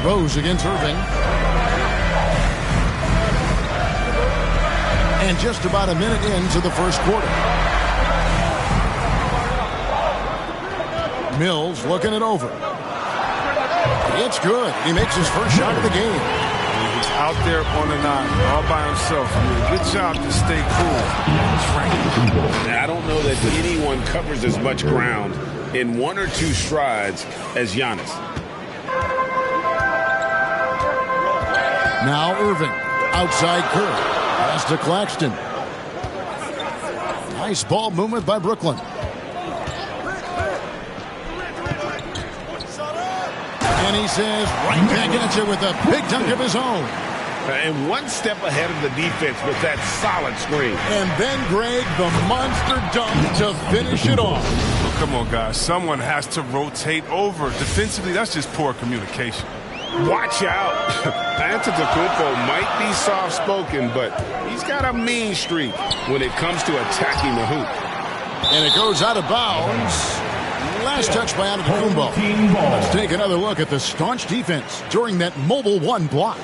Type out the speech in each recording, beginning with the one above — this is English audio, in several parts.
Rose against Irving. And just about a minute into the first quarter. Mills looking it over. It's good. He makes his first shot of the game. He's out there on the nine all by himself. Good job to stay cool. I don't know that anyone covers as much ground in 1 or 2 strides as Giannis. Now Irving. Outside Curry. Pass to Claxton. Nice ball movement by Brooklyn. And he says right back at you with a big dunk of his own. And one step ahead of the defense with that solid screen. And then Greg, the monster dunk to finish it off. Well, come on, guys. Someone has to rotate over. Defensively, that's just poor communication. Watch out. Antetokounmpo might be soft-spoken, but he's got a mean streak when it comes to attacking the hoop. And it goes out of bounds. Last touch by Antetokounmpo. Let's take another look at the staunch defense during that mobile one block.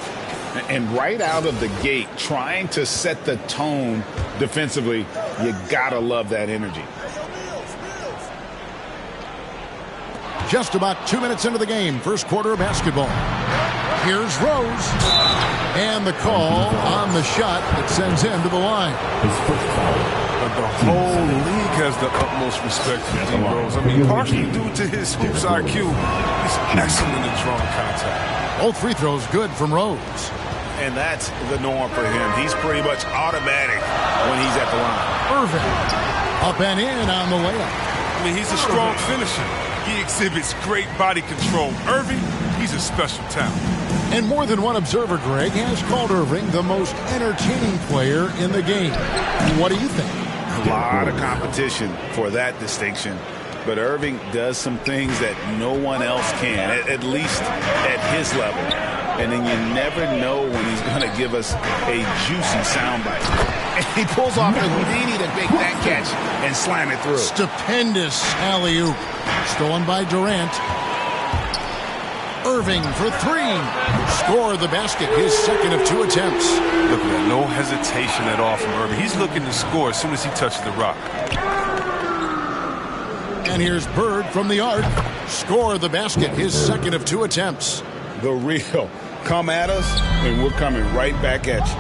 And right out of the gate, trying to set the tone defensively, you gotta love that energy. Just about 2 minutes into the game, first quarter of basketball. Here's Rose. And the call on the shot that sends him to the line. But the whole league has the utmost respect for D. Rose. I mean, partially due to his hoops IQ, he's excellent at drawing contact. Both free throws good from Rose. And that's the norm for him. He's pretty much automatic when he's at the line. Irving. Up and in on the layup. I mean, he's a strong finisher. He exhibits great body control. Irving, he's a special talent. And more than one observer, Greg, has called Irving the most entertaining player in the game. What do you think? A lot of competition for that distinction. But Irving does some things that no one else can, at least at his level. And then you never know when he's going to give us a juicy soundbite. And he pulls off the Houdini to make that catch and slam it through. Stupendous alley-oop. Stolen by Durant. Irving for three. Score the basket, his second of 2 attempts. Look at that, no hesitation at all from Irving. He's looking to score as soon as he touches the rock. And here's Bird from the arc. Score the basket, his second of 2 attempts. The real. Come at us, and we're coming right back at you.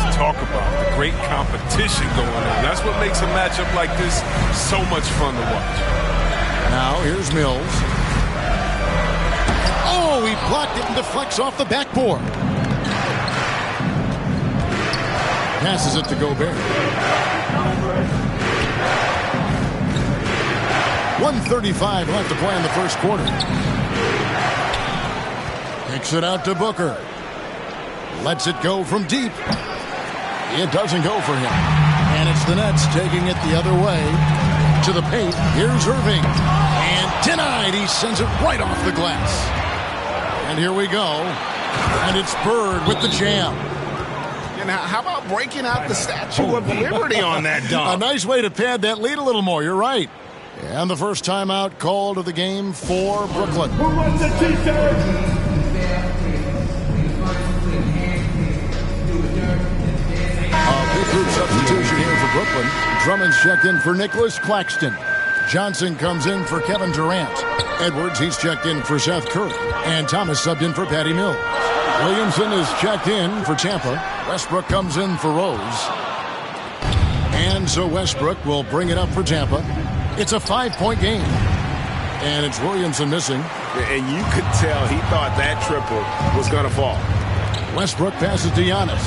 Let's talk about the great competition going on. That's what makes a matchup like this so much fun to watch. Now here's Mills. Oh, he blocked it and deflects off the backboard. Passes it to Gobert. 1:35 left to play in the first quarter. Kicks it out to Booker. Lets it go from deep. It doesn't go for him. And it's the Nets taking it the other way. To the paint. Here's Irving. And denied. He sends it right off the glass. And here we go. And it's Bird with the jam. And how about breaking out the Statue of Liberty on that dunk? A nice way to pad that lead a little more. You're right. And the first timeout called of the game for Brooklyn. Who wants the T-shirt? Big group substitution here for Brooklyn. Drummond's checked in for Nicholas Claxton. Johnson comes in for Kevin Durant. Edwards, he's checked in for Seth Curry. And Thomas subbed in for Patty Mills. Williamson is checked in for Tampa. Westbrook comes in for Rose. And so Westbrook will bring it up for Tampa. It's a 5-point game. And it's Williamson missing. And you could tell he thought that triple was going to fall. Westbrook passes to Giannis.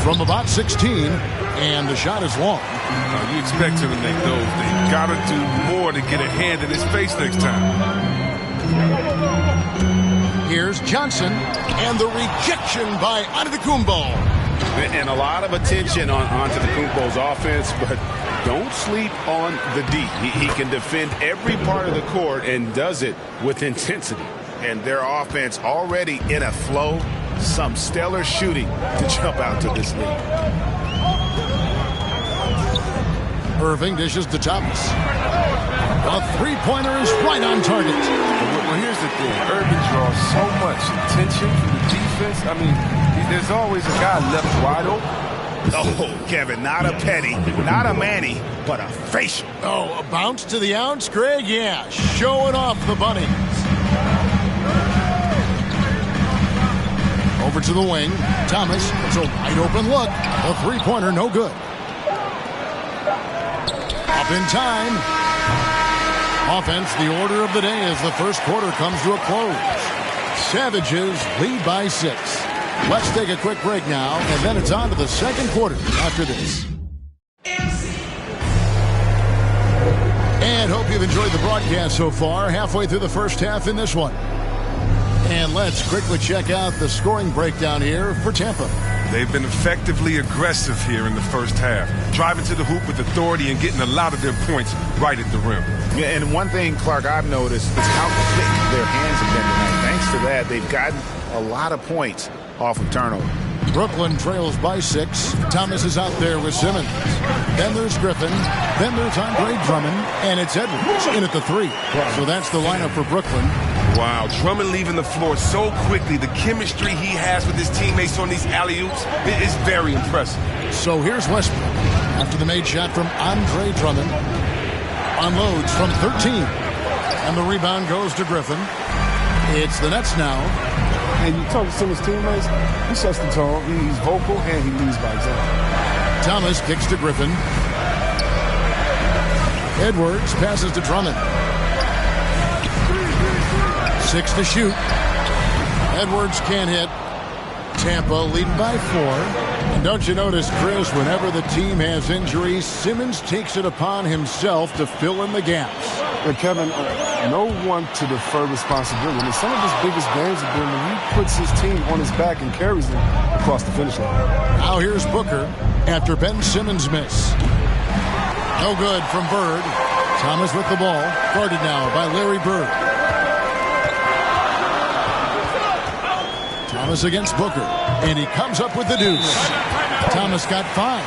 From about 16, and the shot is long. You expect him to make those. They got to do more to get a hand in his face next time. Here's Johnson, and the rejection by Antetokounmpo. And a lot of attention on Antetokounmpo's offense, but don't sleep on the D. He can defend every part of the court and does it with intensity. And their offense already in a flow. Some stellar shooting to jump out to this lead. Irving dishes to Thomas. A three-pointer is right on target. Well, here's the thing. Irving draws so much attention from the defense. I mean, there's always a guy left wide open. Oh, Kevin, not a petty, not a Manny, but a facial. Oh, a bounce to the ounce, Greg? Yeah, showing off the bunnies. Over to the wing. Thomas, it's a wide open look. A three-pointer, no good. Up in time. Offense, the order of the day as the first quarter comes to a close. Savages lead by 6. Let's take a quick break now, and then it's on to the second quarter after this. And hope you've enjoyed the broadcast so far. Halfway through the first half in this one. And let's quickly check out the scoring breakdown here for Tampa. They've been effectively aggressive here in the first half, driving to the hoop with authority and getting a lot of their points right at the rim. Yeah, and one thing, Clark, I've noticed is how quick their hands have been tonight. Thanks to that, they've gotten a lot of points off of turnover. Brooklyn trails by 6. Thomas is out there with Simmons. Then there's Griffin. Then there's Andre Drummond. And it's Edwards in at the 3. So that's the lineup for Brooklyn. Wow, Drummond leaving the floor so quickly. The chemistry he has with his teammates on these alley-oops is very impressive. So here's Westbrook. After the made shot from Andre Drummond. Unloads from 13. And the rebound goes to Griffin. It's the Nets now. And you talk to his teammates, he sets the tone, he's vocal, and he leads by example. Thomas kicks to Griffin. Edwards passes to Drummond. 6 to shoot. Edwards can't hit. Tampa leading by 4. And don't you notice, Chris, whenever the team has injuries, Simmons takes it upon himself to fill in the gaps. And Kevin, no one to defer responsibility. I mean, some of his biggest games have been when he puts his team on his back and carries them across the finish line. Now here's Booker after Ben Simmons' miss. No good from Bird. Thomas with the ball, guarded now by Larry Bird. Thomas against Booker, and he comes up with the deuce. Thomas got 5.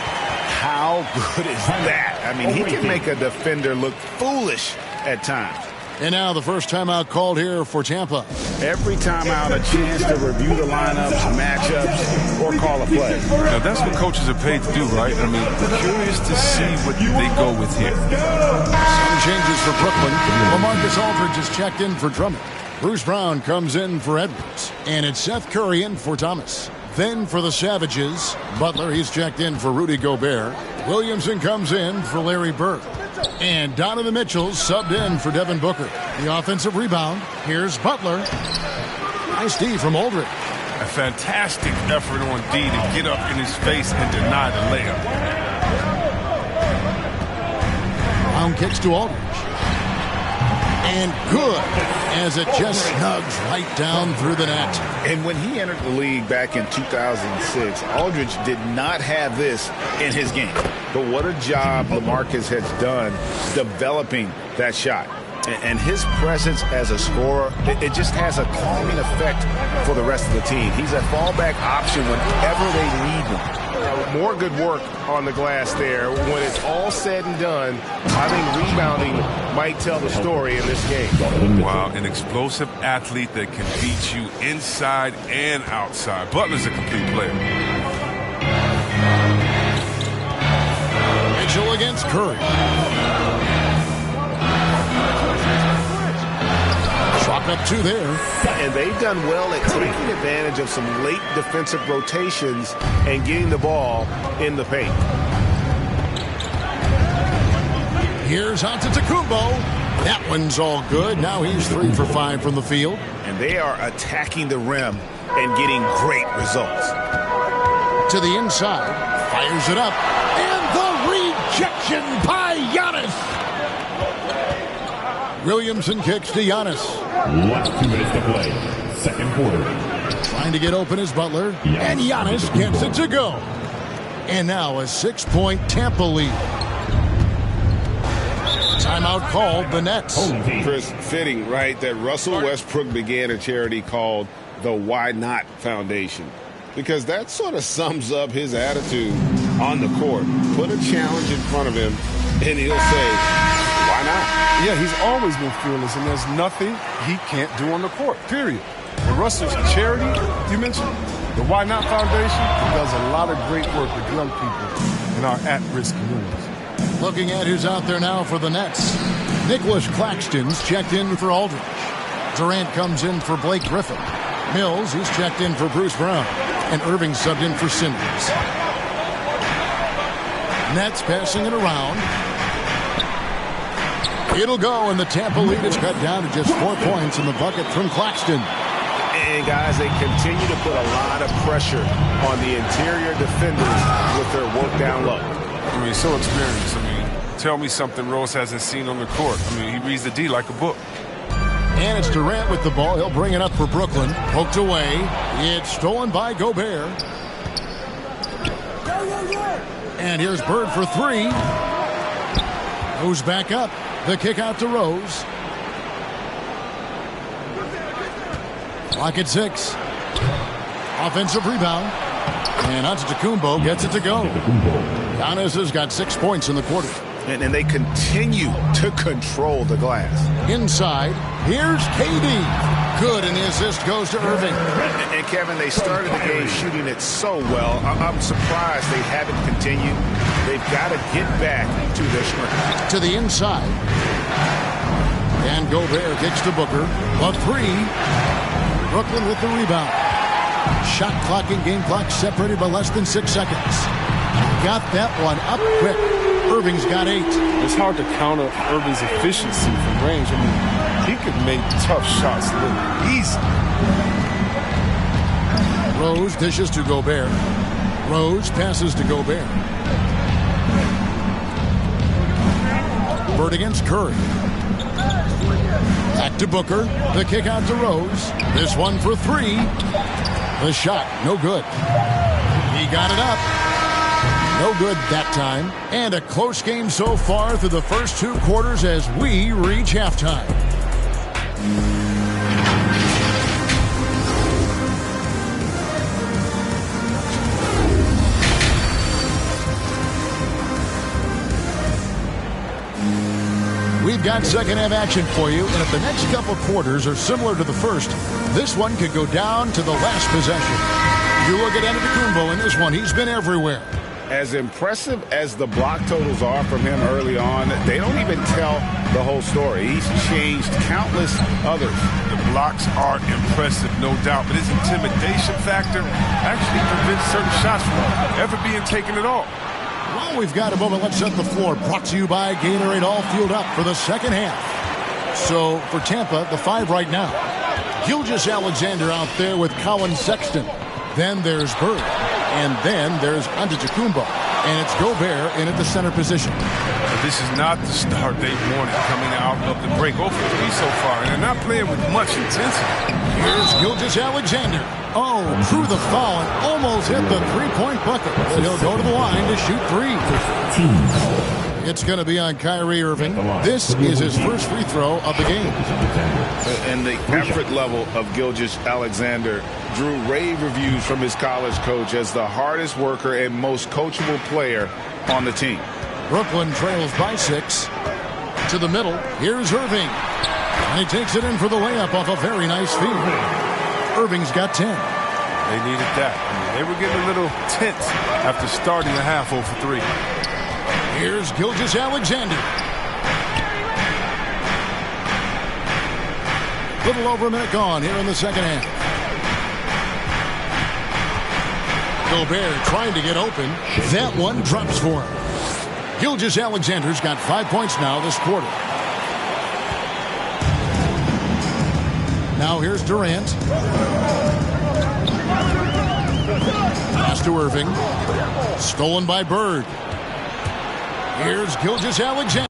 How good is that? I mean, he can make a defender look foolish at times. And now the first timeout called here for Tampa. Every timeout, a chance to review the lineups, matchups, or call a play. Now, that's what coaches are paid to do, right? I mean, we're curious to see what they go with here. Some changes for Brooklyn. LaMarcus Aldridge is checked in for Drummond. Bruce Brown comes in for Edwards. And it's Seth Curry in for Thomas. Then for the Savages, Butler, he's checked in for Rudy Gobert. Williamson comes in for Larry Bird. And Donovan Mitchell subbed in for Devin Booker. The offensive rebound, here's Butler. Nice D from Aldridge. A fantastic effort on D to get up in his face and deny the layup. Brown kicks to Aldridge. And good, as it just snugs right down through the net. And when he entered the league back in 2006, Aldridge did not have this in his game. But what a job LaMarcus has done developing that shot. And his presence as a scorer, it just has a calming effect for the rest of the team. He's a fallback option whenever they need one. More good work on the glass there. When it's all said and done, I think rebounding might tell the story in this game. Wow, an explosive athlete that can beat you inside and outside. Butler's a complete player. Mitchell against Curry. Shot up 2 there. And they've done well at taking advantage of some late defensive rotations and getting the ball in the paint. Here's Antetokounmpo. That one's all good. Now he's 3 for 5 from the field. And they are attacking the rim and getting great results. To the inside. Fires it up. And the rejection by Giannis. Williamson kicks to Giannis. Last 2 minutes to play. Second quarter. Trying to get open is Butler. And Giannis gets it to go. And now a 6-point Tampa lead. Timeout called the Nets. Chris, fitting, right, that Russell Westbrook began a charity called the Why Not Foundation. Because that sort of sums up his attitude on the court. Put a challenge in front of him, and he'll say, why why not? Yeah, he's always been fearless, and there's nothing he can't do on the court, period. And Russell's charity, you mentioned, the Why Not Foundation, does a lot of great work with young people in our at-risk communities. Looking at who's out there now for the Nets. Nicholas Claxton's checked in for Aldridge. Durant comes in for Blake Griffin. Mills, he's checked in for Bruce Brown. And Irving subbed in for Simmons. Nets passing it around. It'll go, and the Tampa lead is cut down to just 4 points in the bucket from Claxton. And, guys, they continue to put a lot of pressure on the interior defenders with their work down low. I mean, so experienced. I mean, tell me something Rose hasn't seen on the court. I mean, he reads the D like a book. And it's Durant with the ball. He'll bring it up for Brooklyn. Poked away. It's stolen by Gobert. And here's Bird for three. Goes back up. The kick out to Rose. Clock at 6. Offensive rebound. And Antetokounmpo gets it to go. Giannis has got 6 points in the quarter. And they continue to control the glass. Inside, here's KD. Good, and the assist goes to Irving. And Kevin, they started the game shooting it so well. I'm surprised they haven't continued. They've got to get back to their strength. To the inside. And Gobert kicks to Booker. A three. Brooklyn with the rebound. Shot clock and game clock separated by less than 6 seconds. Got that one up quick. Irving's got 8. It's hard to counter Irving's efficiency from range. I mean, he could make tough shots look easy. Rose dishes to Gobert. Rose passes to Gobert. Bird against Curry. Back to Booker. The kick out to Rose. This one for 3. The shot, no good. He got it up. No good that time. And a close game so far through the first 2 quarters as we reach halftime. We've got second half action for you, and if the next couple quarters are similar to the first, this one could go down to the last possession. You look at Antetokounmpo in this one, he's been everywhere. As impressive as the block totals are from him early on, they don't even tell the whole story. He's changed countless others. The blocks are impressive, no doubt, but his intimidation factor actually prevents certain shots from ever being taken at all. Well, we've got a moment. Let's set the floor. Brought to you by Gatorade, all fueled up for the second half. So for Tampa, the 5 right now. Gilgeous-Alexander out there with Colin Sexton. Then there's Bird. And then there's Antetokounmpo. And it's Gobert in at the center position. This is not the start they wanted coming out of the break. 0 for 3 so far, and they're not playing with much intensity. Here's Gilgeous-Alexander. Oh, through the foul and almost hit the three-point bucket. But he'll go to the line to shoot 3. It's going to be on Kyrie Irving. This is his first free throw of the game. And the effort level of Gilgeous-Alexander drew rave reviews from his college coach as the hardest worker and most coachable player on the team. Brooklyn trails by 6. To the middle. Here's Irving. And he takes it in for the layup off a very nice feed. Irving's got 10. They needed that. I mean, they were getting a little tense after starting the half 0 for 3. Here's Gilgeous-Alexander. Little over a minute gone here in the second half. Gobert trying to get open. That one drops for him. Gilgeous-Alexander's got 5 points now this quarter. Now here's Durant. Pass to Irving. Stolen by Bird. Here's Gilgeous-Alexander.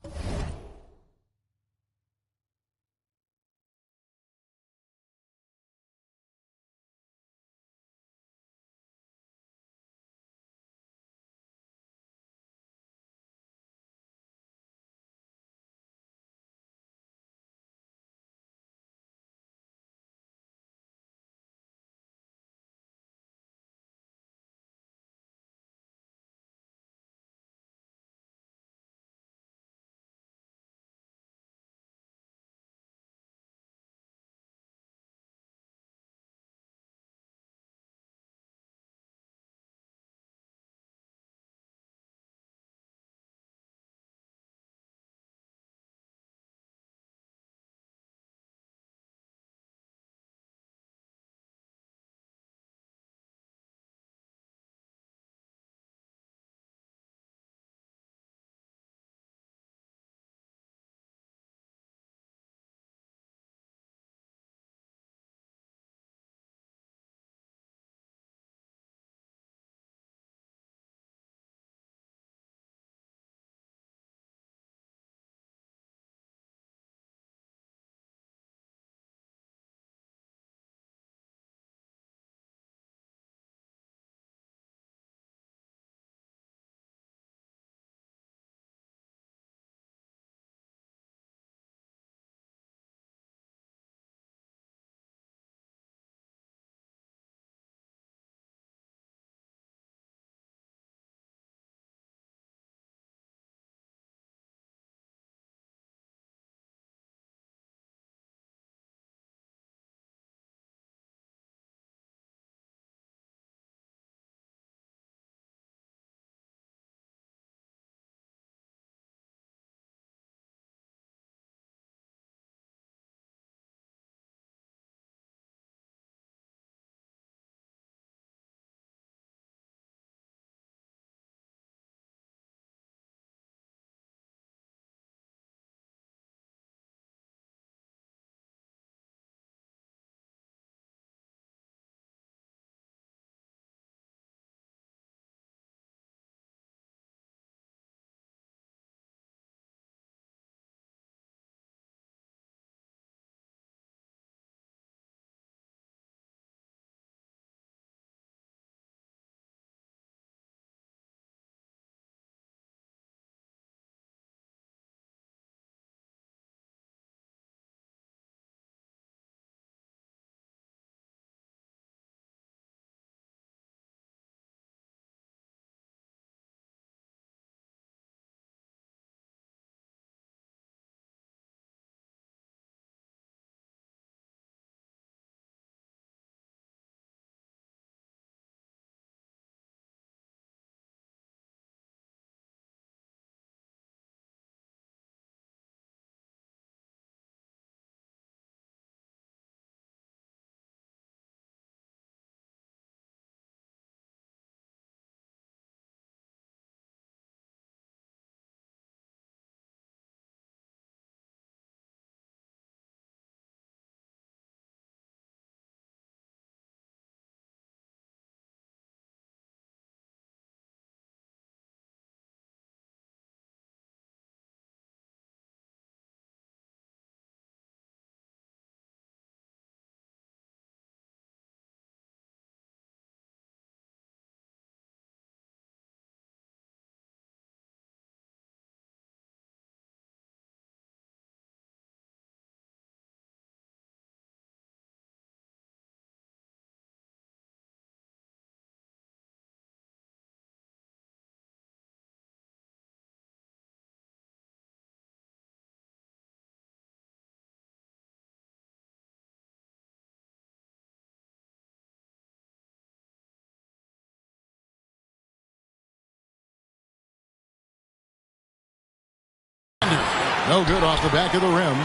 No good off the back of the rim.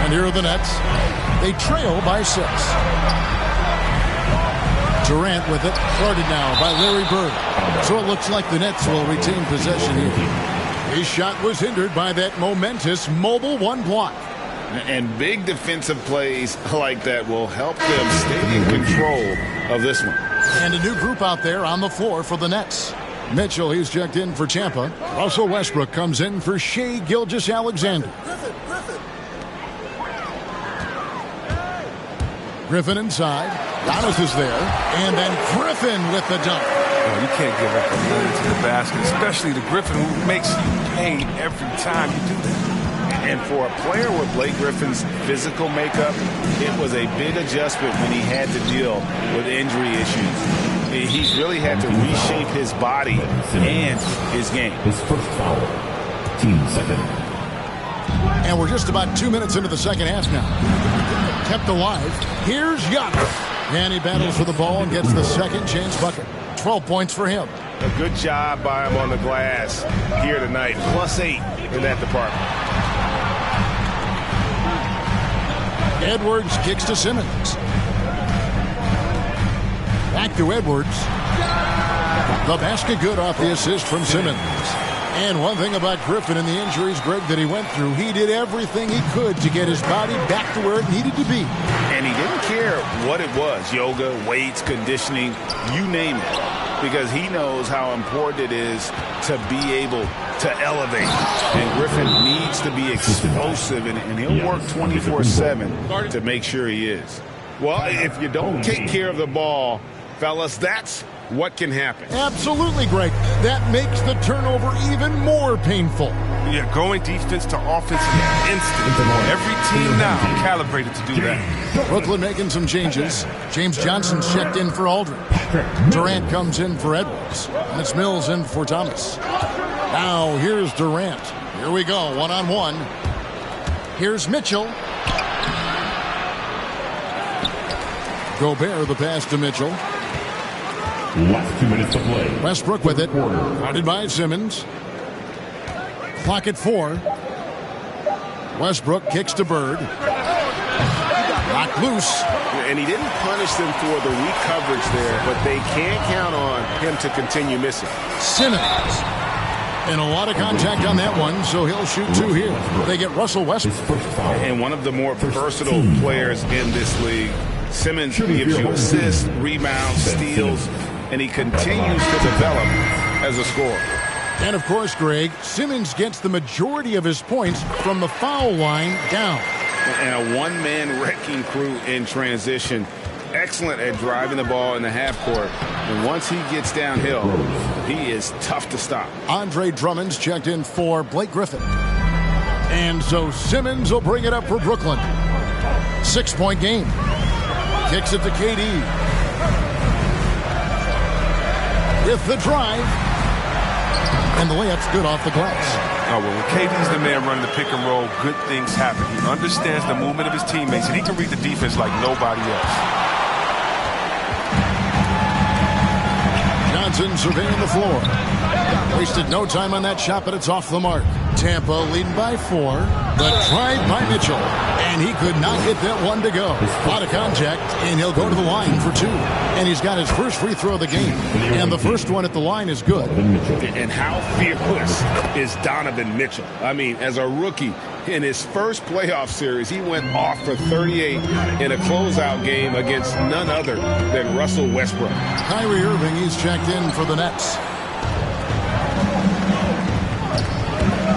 And here are the Nets. They trail by 6. Durant with it. Guarded now by Larry Bird. So it looks like the Nets will retain possession here. His shot was hindered by that momentous mobile 1 block. And big defensive plays like that will help them stay in control of this one. And a new group out there on the floor for the Nets. Mitchell, he's checked in for Tampa. Russell Westbrook comes in for Shai Gilgeous-Alexander. Griffin inside. Giannis is there. And then Griffin with the dunk. You can't give up a million to the basket, especially the Griffin, who makes you pay every time you do that. And for a player with Blake Griffin's physical makeup, it was a big adjustment when he had to deal with injury issues. He's really had to reshape his body and his game. His first foul. Team second. And we're just about 2 minutes into the second half now. Kept alive. Here's Giannis. And he battles for the ball and gets the second chance bucket. 12 points for him. A good job by him on the glass here tonight. +8 in that department. Edwards kicks to Simmons. Back to Edwards. The basket good off the assist from Simmons. And one thing about Griffin and the injuries, Greg, that he went through, he did everything he could to get his body back to where it needed to be. And he didn't care what it was, yoga, weights, conditioning, you name it, because he knows how important it is to be able to elevate. And Griffin needs to be explosive, and he'll work 24/7 to make sure he is. Well, if you don't take care of the ball, fellas, that's what can happen. Absolutely, Greg. That makes the turnover even more painful. Yeah, going defense to offense in an instant. Every team now calibrated to do that. Brooklyn making some changes. James Johnson's checked in for Aldridge. Durant comes in for Edwards. And it's Mills in for Thomas. Now here's Durant. Here we go, one-on-one. Here's Mitchell. Gobert the pass to Mitchell. Last 2 minutes to play. Westbrook with it. Guarded by Simmons. Clock at 4. Westbrook kicks to Bird. Knocked loose. And he didn't punish them for the weak coverage there, but they can't count on him to continue missing. Simmons. And a lot of contact on that one, so he'll shoot 2 here. They get Russell Westbrook. And one of the more versatile players in this league. Simmons gives you assists, rebounds, steals, and he continues to develop as a scorer. And of course, Greg, Simmons gets the majority of his points from the foul line down. And a one-man wrecking crew in transition. Excellent at driving the ball in the half court. And once he gets downhill, he is tough to stop. Andre Drummond's checked in for Blake Griffin. And so Simmons will bring it up for Brooklyn. 6-point game. Kicks it to KD. With the drive. And the layup's good off the glass. Oh, well, when KD's the man running the pick and roll, good things happen. He understands the movement of his teammates, and he can read the defense like nobody else. Johnson surveying the floor. Wasted no time on that shot, but it's off the mark. Tampa leading by 4. The drive by Mitchell. And he could not get that one to go. A lot of contact, and he'll go to the line for 2. And he's got his first free throw of the game. And the first one at the line is good. And how fearless is Donovan Mitchell? I mean, as a rookie, in his first playoff series, he went off for 38 in a closeout game against none other than Russell Westbrook. Kyrie Irving, he's checked in for the Nets.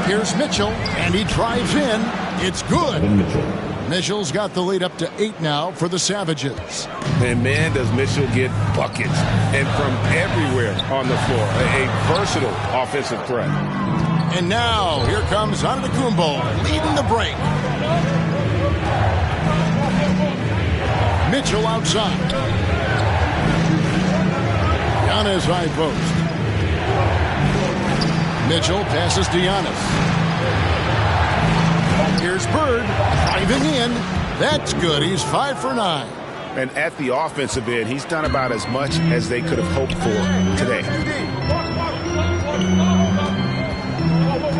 Here's Mitchell, and he drives in. It's good. Mitchell's got the lead up to 8 now for the Savages. And man, does Mitchell get buckets. And from everywhere on the floor. A versatile offensive threat. And now, here comes Antetokounmpo leading the break. Mitchell outside. Giannis high post. Mitchell passes to Giannis. Here's Bird driving in. That's good. He's 5 for 9. And at the offensive end, he's done about as much as they could have hoped for today.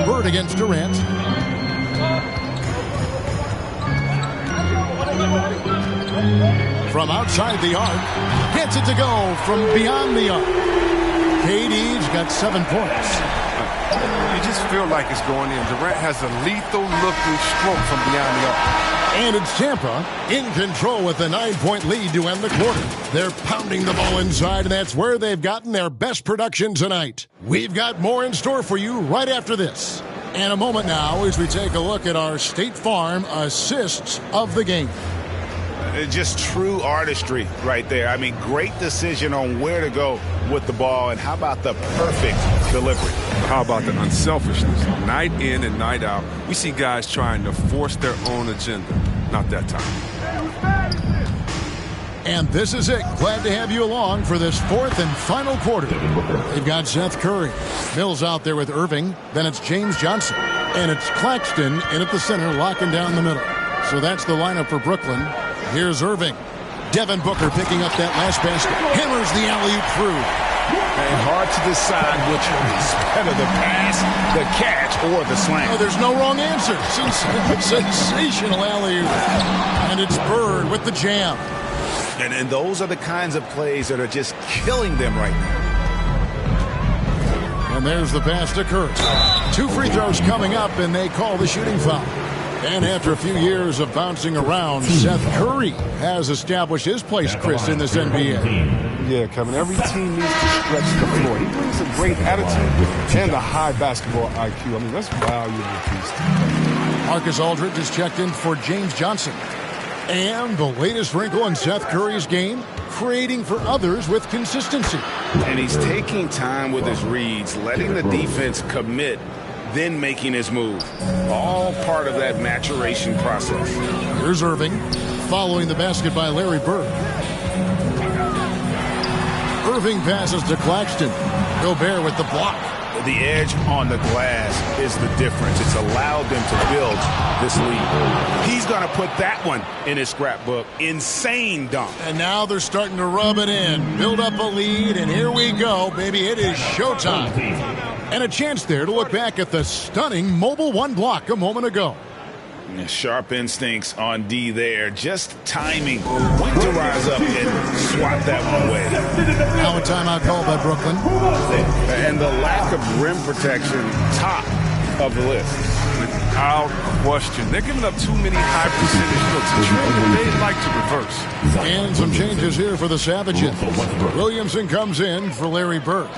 Bird against Durant. From outside the arc, gets it to go from beyond the arc. KD's got 7 points. You just feel like it's going in. Durant has a lethal-looking stroke from beyond the arc. And it's Tampa in control with a 9-point lead to end the quarter. They're pounding the ball inside, and that's where they've gotten their best production tonight. We've got more in store for you right after this. And a moment now as we take a look at our State Farm assists of the game. Just true artistry right there. I mean, great decision on where to go with the ball, and how about the perfect delivery? How about the unselfishness? Night in and night out, we see guys trying to force their own agenda. Not that time. And this is it. Glad to have you along for this 4th and final quarter. They've got Seth Curry. Mills out there with Irving. Then it's James Johnson. And it's Claxton in at the center, locking down the middle. So that's the lineup for Brooklyn. Here's Irving. Devin Booker picking up that last basket. Hammers the alley-oop through. And hard to decide which one is better, the pass, the catch, or the slam. Oh, there's no wrong answer. Sensational alley-oop. And it's Bird with the jam. And those are the kinds of plays that are just killing them right now. And there's the pass to Curry. 2 free throws coming up, and they call the shooting foul. And after a few years of bouncing around, Seth Curry has established his place, Chris, in this NBA. Yeah, Kevin, every team needs to stretch the floor. He brings a great attitude and a high basketball IQ. I mean, that's valuable piece. Marcus Aldridge is checked in for James Johnson. And the latest wrinkle in Seth Curry's game, creating for others with consistency. And he's taking time with his reads, letting the defense commit, then making his move. All part of that maturation process. Here's Irving, following the basket by Larry Bird. Irving passes to Claxton. Gobert with the block. The edge on the glass is the difference. It's allowed them to build this lead. He's going to put that one in his scrapbook. Insane dunk. And now they're starting to rub it in. Build up a lead, and here we go, baby. It is showtime. And a chance there to look back at the stunning Mobile One block a moment ago. Sharp instincts on D there. Just timing when to rise up and swat that one away. Now a timeout called by Brooklyn. And the lack of rim protection, top of the list. Without question. They're giving up too many high percentage looks. A trend that they'd like to reverse. And some changes here for the Savages. Williamson comes in for Larry Bird.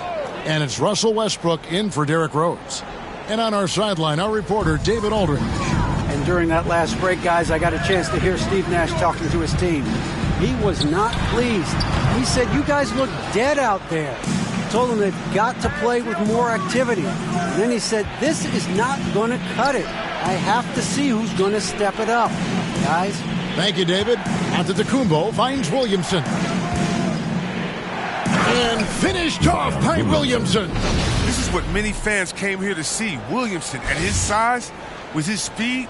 And it's Russell Westbrook in for Derrick Rose. And on our sideline, our reporter, David Aldridge. And during that last break, guys, I got a chance to hear Steve Nash talking to his team. He was not pleased. He said, you guys look dead out there. Told them they've got to play with more activity. And then he said, this is not going to cut it. I have to see who's going to step it up. Guys. Thank you, David. Antetokounmpo finds Williamson. And finished off by Williamson. This is what many fans came here to see. Williamson, at his size, with his speed,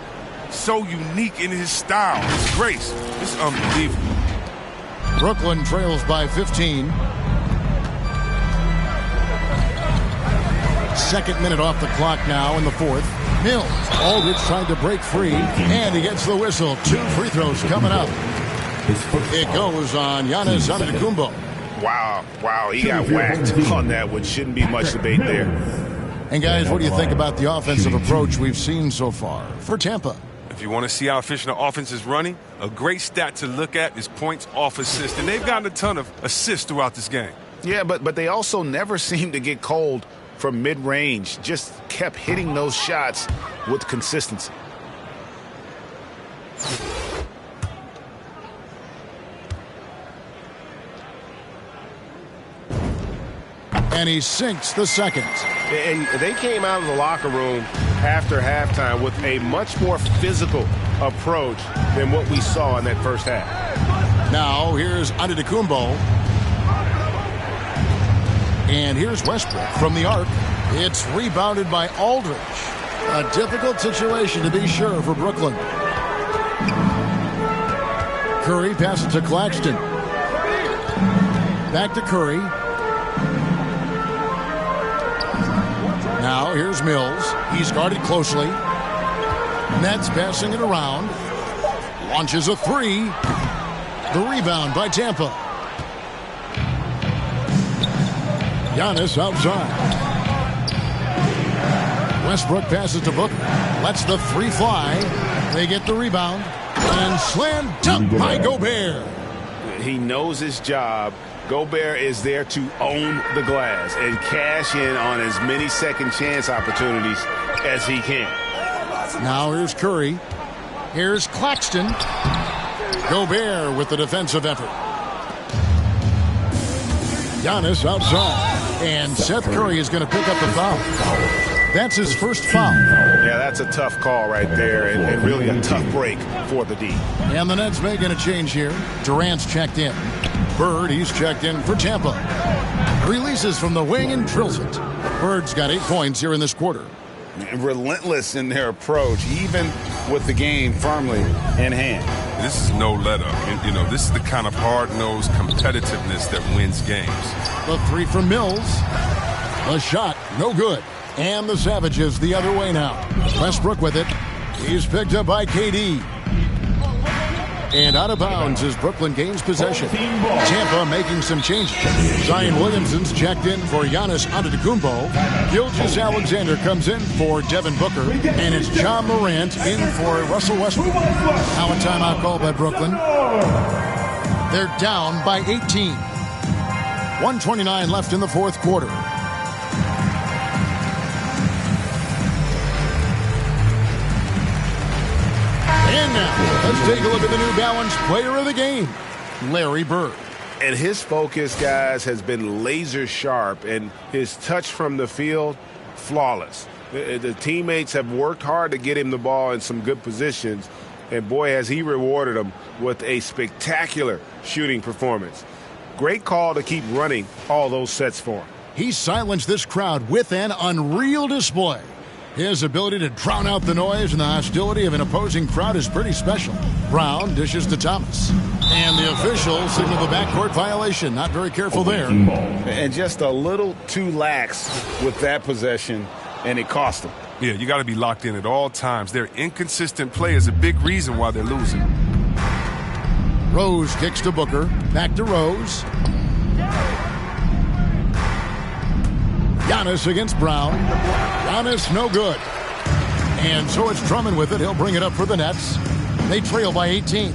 so unique in his style, his grace. It's unbelievable. Brooklyn trails by 15. Second minute off the clock now in the 4th. Mills. Aldridge trying to break free, and he gets the whistle. 2 free throws coming up. It goes on Giannis Antetokounmpo. Wow, he got whacked on that one. Shouldn't be much debate there. And guys, what do you think about the offensive approach we've seen so far for Tampa? If you want to see how efficient the offense is running, a great stat to look at is points off assist. And they've gotten a ton of assists throughout this game. Yeah, but they also never seem to get cold from mid-range. Just kept hitting those shots with consistency. And he sinks the second. And they came out of the locker room after halftime with a much more physical approach than what we saw in that first half. Now here's Antetokounmpo. And here's Westbrook from the arc. It's rebounded by Aldridge. A difficult situation to be sure for Brooklyn. Curry passes to Claxton. Back to Curry. Now here's Mills. He's guarded closely. Nets passing it around. Launches a three. The rebound by Tampa. Giannis outside. Westbrook passes to Booker. Lets the three fly. They get the rebound. And slam dunk by Gobert. He knows his job. Gobert is there to own the glass and cash in on as many second chance opportunities as he can. Now here's Curry. Here's Claxton. Gobert with the defensive effort. Giannis outside. And Seth Curry is going to pick up the foul. That's his first foul. Yeah, that's a tough call right there, and really a tough break for the D. And the Nets making a change here. Durant's checked in. Bird, he's checked in for Tampa. Releases from the wing and drills it. Bird's got 8 points here in this quarter. Relentless in their approach, even with the game firmly in hand. This is no let-up. You know, this is the kind of hard-nosed competitiveness that wins games. The three from Mills. The shot, no good. And the Savages the other way now. Westbrook with it. He's picked up by KD. And out of bounds as Brooklyn gains possession. Tampa making some changes. Zion Williamson's checked in for Giannis Antetokounmpo. Gilgeous-Alexander comes in for Devin Booker. And it's John Morant in for Russell Westbrook. Now a timeout call by Brooklyn. They're down by 18. 1:29 left in the fourth quarter. And now, let's take a look at the New Balance Player of the Game, Larry Bird. And his focus, guys, has been laser sharp, and his touch from the field, flawless. The teammates have worked hard to get him the ball in some good positions, and boy, has he rewarded them with a spectacular shooting performance. Great call to keep running all those sets for him. He silenced this crowd with an unreal display. His ability to drown out the noise and the hostility of an opposing crowd is pretty special. Brown dishes to Thomas. And the official signaled the backcourt violation. Not very careful there. And just a little too lax with that possession, and it cost them. Yeah, you got to be locked in at all times. Their inconsistent play is a big reason why they're losing. Rose kicks to Booker. Back to Rose. Giannis against Brown. Giannis no good. And so it's Drummond with it. He'll bring it up for the Nets. They trail by 18.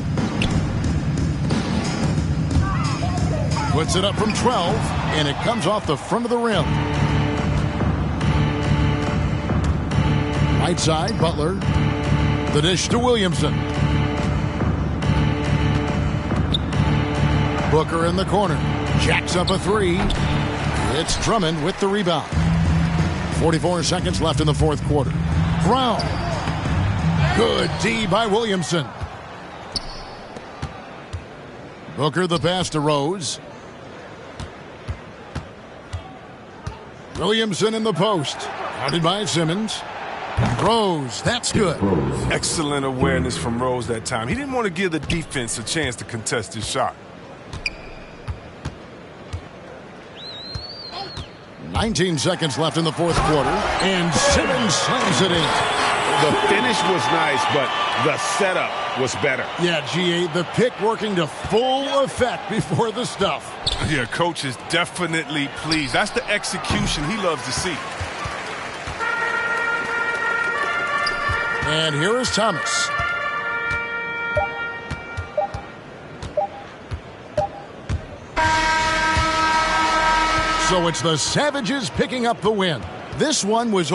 Puts it up from 12, and it comes off the front of the rim. Right side, Butler. The dish to Williamson. Booker in the corner. Jacks up a three. It's Drummond with the rebound. 44 seconds left in the fourth quarter. Brown. Good D by Williamson. Booker the pass to Rose. Williamson in the post. Guarded by Simmons. Rose, that's good. Excellent awareness from Rose that time. He didn't want to give the defense a chance to contest his shot. 19 seconds left in the fourth quarter, and Simmons slams it in. The finish was nice, but the setup was better. Yeah, GA, the pick working to full effect before the stuff. Yeah, coach is definitely pleased. That's the execution he loves to see. And here is Thomas. So it's the Savages picking up the win. This one was